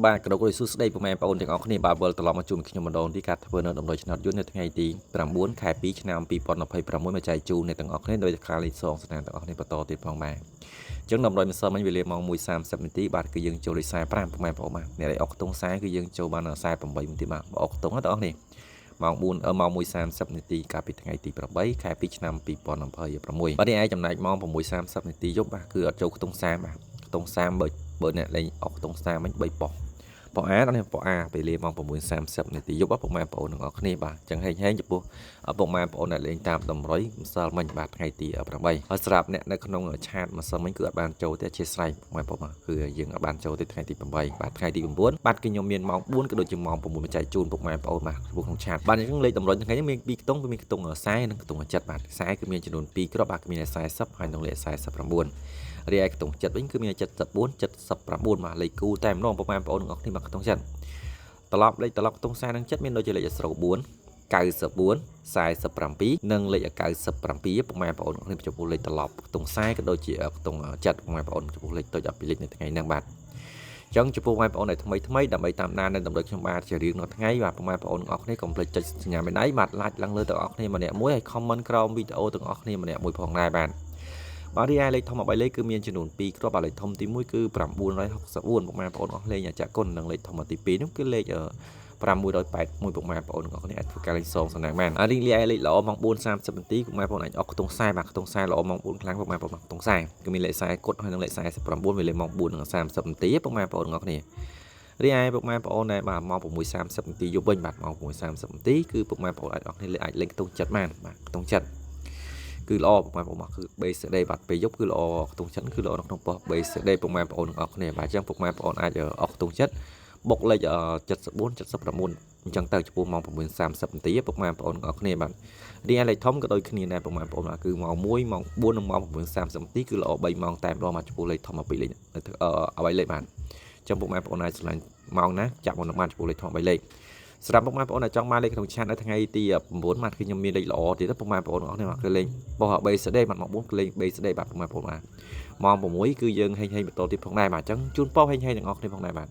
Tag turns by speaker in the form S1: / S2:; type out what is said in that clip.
S1: បាទក៏ដូចសុស្ដីពុកម៉ែបងប្អូនទាំងអស់គ្នាបាទវិលត្រឡប់មកជួបខ្ញុំម្ដងទីកាត់ធ្វើនៅដំណុយឆ្នោតយន្តនៅថ្ងៃទី9 ខែ 2 ឆ្នាំ 2026មកចែកជូនអ្នកទាំងអស់គ្នាដោយការលេខសងស្នាទាំងអស់គ្នាបន្តទៀតផងបាទអញ្ចឹងដំណុយម្សិលមិញវេលាម៉ោង 1:30 នាទីបាទគឺយើងចូលលេខ45ពុកម៉ែបងប្អូនបាទអ្នកដែលអុកខ្ទង់40គឺយើងចូលបាន48នាទីបាទអុកខ្ទង់ណាបងប្អូននេះម៉ោង1:30 នាទីកាលពីថ្ងៃទី8ខែ 2 ឆ្នាំ 2026បាទនេះឯងចំណែកម៉ោង 6:30 នាទីយប់បាទគឺអត់ចូលខ្ទង់40បាទខ្ទង់40បើអ្នកលេងអុកខ្ទង់40មិញ3ប៉ុប៉ុអាដល់នេះប៉ុអាពេលលេម៉ោង 6:30 នាទីយប់ពុកម៉ែបងប្អូនទាំងអស់គ្នាបាទអញ្ចឹងហែងចំពោះពុកម៉ែបងប្អូនដែលលេងតាមតម្រុយម្សិលមិញបាទថ្ងៃទី8ហើយស្រាប់អ្នកនៅក្នុងឆាតម្សិលមិញគឺអត់បានចូលទេអធិស្ឋានពុកម៉ែបងប្អូនគឺយើងអត់បានចូលទេថ្ងៃទី8បាទថ្ងៃទី9បាទគឺខ្ញុំមានម៉ោង4ក៏ដូចជាម៉ោង6មកចែកជូនពុកម៉ែបងប្អូនបាទក្នុងឆាតបាទអញ្ចឹងលេខតម្រុយថ្ងៃនេះមាន2ខ្ទង់គឺមានខ្ទង់40និងខ្ទង់70បាទ40គឺមានចំនួន2គ្រាប់បាទគឺមាន40ហើយនិងលេខ49រីឯខ្ទង់ចិត្តវិញគឺមាន74 79បាទលេខគូតែម្ដងពុកម៉ែបងប្អូនទាំងអស់គ្នាបាទខ្ទង់ចិត្តត្រឡប់លេខខ្ទង់40និង7មានដូចជាលេខ04 94 47និងលេខ97ពុកម៉ែបងប្អូនគ្នាចំពោះលេខត្រឡប់ខ្ទង់40ក៏ដូចជាខ្ទង់ចិត្តពុកម៉ែបងប្អូនចំពោះលេខតូច12លេខនៅថ្ងៃហ្នឹងបាទអញ្ចឹងចំពោះបងប្អូនដែលថ្មីដើម្បីតាមដាននៅតម្រូវខ្ញុំបាទជារៀងរាល់ថ្ងៃបាទពុកម៉ែបងប្អូនទាំងអស់គ្នាកុំភ្លេចចុចសញ្ញាមេដៃបាទ like ឡើងលើទាំងអស់គ្នាម្នាក់មួយហើយ comment ក្រោមវីដេអូទាំងអស់គ្នាម្នាក់មួយផងដែរបាទបាទរីឯលេខធំ13លេខគឺមានចំនួន2គ្រាប់បាទលេខធំទី1គឺ964ពុកម៉ែបងប្អូនអស់លេខចាក់គុណនិងលេខធំទី2នោះគឺលេខ681ពុកម៉ែបងប្អូនទាំងអស់គ្នាអាចធ្វើការលេខសងសំណាងបានរីឯលេខល្អម៉ោង 4:30 នាទីពុកម៉ែបងប្អូនអាចអុកខ្ទង់40បាទខ្ទង់40ល្អម៉ោង 4 ខ្លាំងពុកម៉ែបងប្អូនខ្ទង់40គឺមានលេខ40គុតហើយនិងលេខ49វេលាម៉ោង 4:30 នាទីពុកម៉ែបងប្អូនទាំងអស់គ្នារីឯពុកម៉ែបងប្អូនដែលបាទម៉ោង 6:30 នាទីយប់វិញបាទម៉ោង 6:30 នាទីគឺពុកម៉ែបងប្អូនអាចអស់គ្នាអាចលេខខ្ទង់70បានបាទខ្ទង់70គឺល្អពុកម៉ែបងប្អូនគឺ base day បាទពេលយប់គឺល្អខ្ទង់70គឺល្អនៅក្នុងប៉ុស្តិ៍ base day ពុកម៉ែបងប្អូនទាំងអស់គ្នាបាទអញ្ចឹងពុកម៉ែបងប្អូនអាចអុកខ្ទង់70បុកលេខ74 79អញ្ចឹងទៅចំពោះម៉ោង 9:30 នាទីពុកម៉ែបងប្អូនទាំងអស់គ្នាបាទរីឯលេខធំក៏ដូចគ្នាដែរពុកម៉ែបងប្អូនគឺម៉ោង1ម៉ោង4និងម៉ោង 9:30 នាទីគឺល្អ3ម៉ោងតែម្ដងមកចំពោះលេខធំ12លេខអ្វីលេខបាទអញ្ចឹងពុកម៉ែបងប្អូនអាចឆ្លាញ់ម៉ោងណាចាប់មកបានចំពោះលេខធំ3លេខសម្រាប់ពុកម៉ែបងប្អូនដែលចង់បានលេខក្នុងឆាតនៅថ្ងៃទី9បាទគឺខ្ញុំមានលេខល្អទៀតពុកម៉ែបងប្អូនទាំងអស់គ្នាគឺលេខប៉ុស្តិ៍ base day បាទម៉ោង4គឺលេខ base day បាទពុកម៉ែបងប្អូនបាទម៉ោង6គឺយើងហេងបន្តទៀតផងដែរបាទអញ្ចឹងជូនប៉ុស្តិ៍ហេងទាំងអស់គ្នាផងដែរបាទ